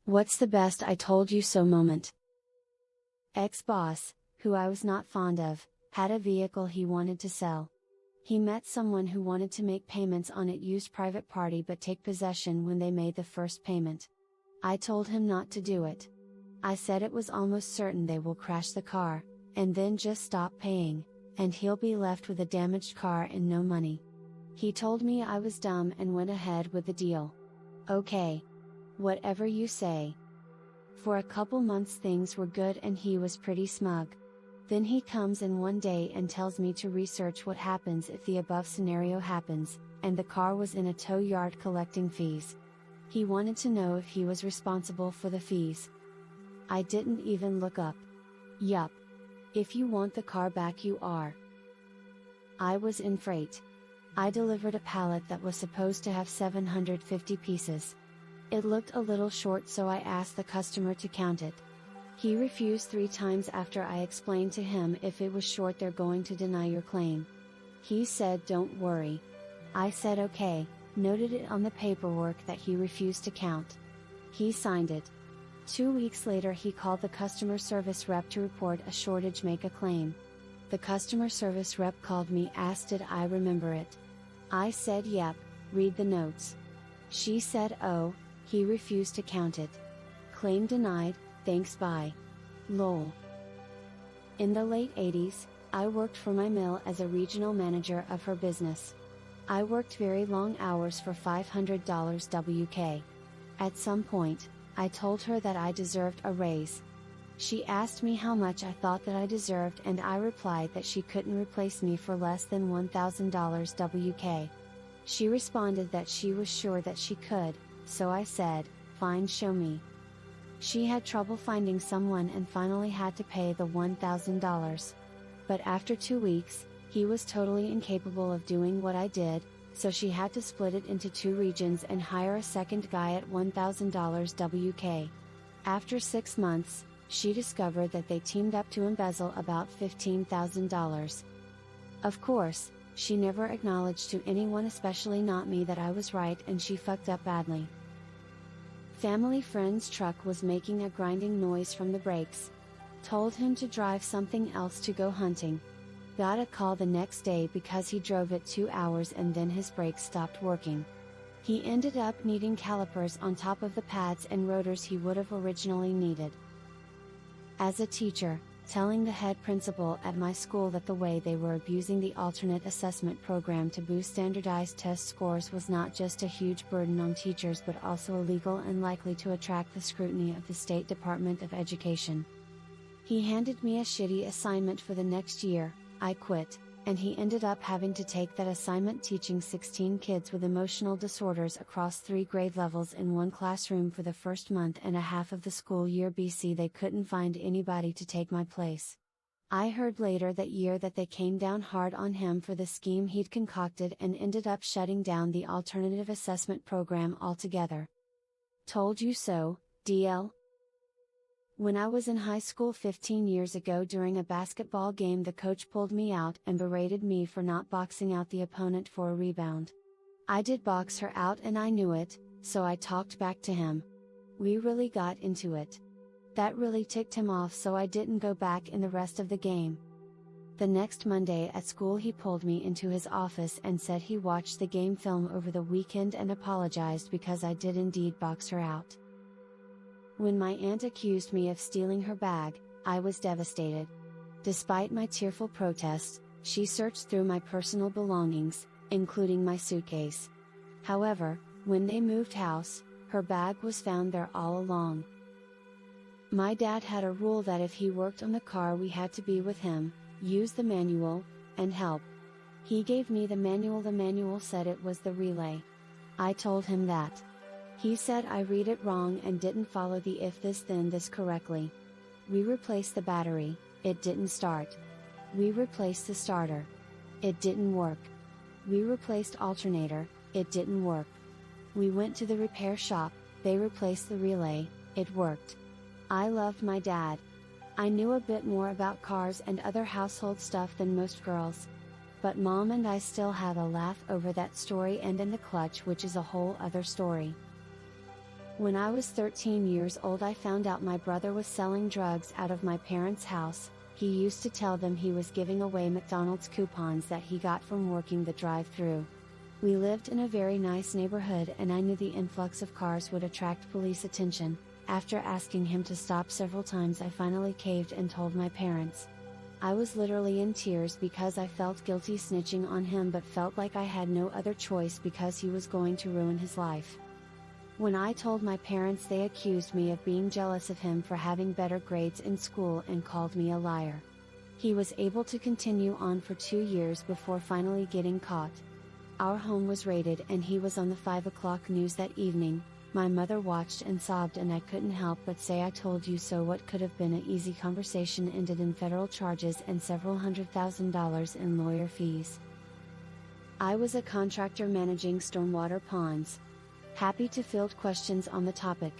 What's the best I told you so moment? Ex-boss, who I was not fond of, had a vehicle he wanted to sell. He met someone who wanted to make payments on it used private party but take possession when they made the first payment. I told him not to do it. I said it was almost certain they will crash the car, and then just stop paying, and he'll be left with a damaged car and no money. He told me I was dumb and went ahead with the deal. Okay. Whatever you say. For a couple months things were good and he was pretty smug. Then he comes in one day and tells me to research what happens if the above scenario happens, and the car was in a tow yard collecting fees. He wanted to know if he was responsible for the fees. I didn't even look up. Yup. If you want the car back, you are. I was in freight. I delivered a pallet that was supposed to have 750 pieces. It looked a little short, so I asked the customer to count it. He refused 3 times after I explained to him if it was short they're going to deny your claim. He said don't worry. I said okay, noted it on the paperwork that he refused to count. He signed it. 2 weeks later he called the customer service rep to report a shortage, make a claim. The customer service rep called me, asked did I remember it. I said yep, read the notes. She said oh, he refused to count it. Claim denied, thanks bye. Lol. In the late 80s, I worked for my mill as a regional manager of her business. I worked very long hours for $500 WK. At some point, I told her that I deserved a raise. She asked me how much I thought that I deserved, and I replied that she couldn't replace me for less than $1,000 WK. She responded that she was sure that she could, so I said, fine, show me. She had trouble finding someone and finally had to pay the $1,000. But after 2 weeks, he was totally incapable of doing what I did, so she had to split it into 2 regions and hire a second guy at $1,000 WK. After 6 months, she discovered that they teamed up to embezzle about $15,000. Of course, she never acknowledged to anyone, especially not me, that I was right and she fucked up badly. Family friend's truck was making a grinding noise from the brakes. Told him to drive something else to go hunting. Got a call the next day because he drove it 2 hours and then his brakes stopped working. He ended up needing calipers on top of the pads and rotors he would have originally needed. As a teacher, telling the head principal at my school that the way they were abusing the alternate assessment program to boost standardized test scores was not just a huge burden on teachers but also illegal and likely to attract the scrutiny of the State Department of Education. He handed me a shitty assignment for the next year. I quit, and he ended up having to take that assignment teaching 16 kids with emotional disorders across 3 grade levels in one classroom for the first month and a half of the school year BC. They couldn't find anybody to take my place. I heard later that year that they came down hard on him for the scheme he'd concocted and ended up shutting down the alternative assessment program altogether. Told you so, DL? When I was in high school 15 years ago during a basketball game, the coach pulled me out and berated me for not boxing out the opponent for a rebound. I did box her out and I knew it, so I talked back to him. We really got into it. That really ticked him off, so I didn't go back in the rest of the game. The next Monday at school he pulled me into his office and said he watched the game film over the weekend and apologized because I did indeed box her out. When my aunt accused me of stealing her bag, I was devastated. Despite my tearful protests, she searched through my personal belongings, including my suitcase. However, when they moved house, her bag was found there all along. My dad had a rule that if he worked on the car we had to be with him, use the manual, and help. He gave me the manual. The manual said it was the relay. I told him that. He said I read it wrong and didn't follow the if this then this correctly. We replaced the battery, it didn't start. We replaced the starter. It didn't work. We replaced alternator, it didn't work. We went to the repair shop, they replaced the relay, it worked. I loved my dad. I knew a bit more about cars and other household stuff than most girls. But Mom and I still have a laugh over that story and in the clutch, which is a whole other story. When I was 13 years old, I found out my brother was selling drugs out of my parents' house. He used to tell them he was giving away McDonald's coupons that he got from working the drive-thru. We lived in a very nice neighborhood and I knew the influx of cars would attract police attention. After asking him to stop several times, I finally caved and told my parents. I was literally in tears because I felt guilty snitching on him but felt like I had no other choice because he was going to ruin his life. When I told my parents, they accused me of being jealous of him for having better grades in school and called me a liar. He was able to continue on for 2 years before finally getting caught. Our home was raided and he was on the 5 o'clock news that evening. My mother watched and sobbed and I couldn't help but say, "I told you so." What could have been an easy conversation ended in federal charges and several $100,000 in lawyer fees. I was a contractor managing stormwater ponds. Happy to field questions on the topic.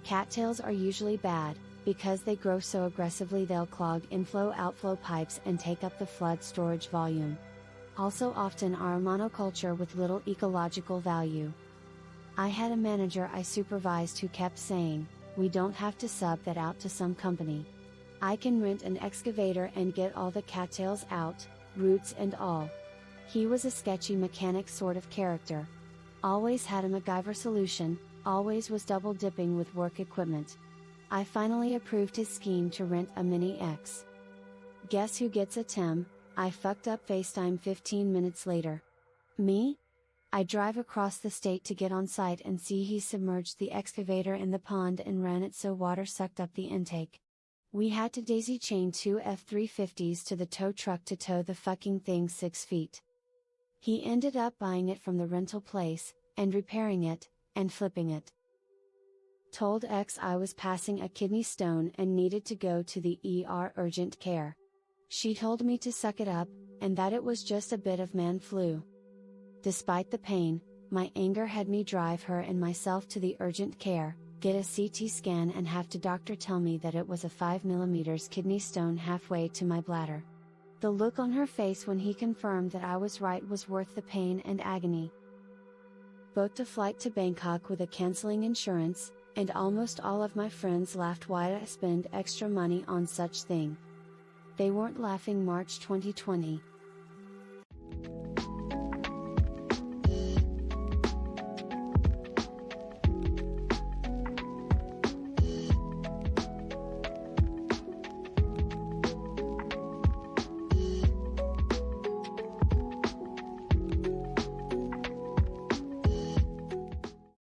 Cattails are usually bad, because they grow so aggressively they'll clog inflow-outflow pipes and take up the flood storage volume. Also often are a monoculture with little ecological value. I had a manager I supervised who kept saying, "We don't have to sub that out to some company. I can rent an excavator and get all the cattails out, roots and all." He was a sketchy mechanic sort of character. Always had a MacGyver solution, always was double dipping with work equipment. I finally approved his scheme to rent a Mini X. Guess who gets a Tim? I fucked up FaceTime 15 minutes later. Me? I drive across the state to get on site and see he submerged the excavator in the pond and ran it so water sucked up the intake. We had to daisy chain 2 F-350s to the tow truck to tow the fucking thing 6 feet. He ended up buying it from the rental place, and repairing it, and flipping it. Told X I was passing a kidney stone and needed to go to the ER urgent care. She told me to suck it up, and that it was just a bit of man flu. Despite the pain, my anger had me drive her and myself to the urgent care, get a CT scan and have the doctor tell me that it was a 5 mm kidney stone halfway to my bladder. The look on her face when he confirmed that I was right was worth the pain and agony. Booked a flight to Bangkok with a canceling insurance, and almost all of my friends laughed why I spend extra money on such thing. They weren't laughing. March 2020,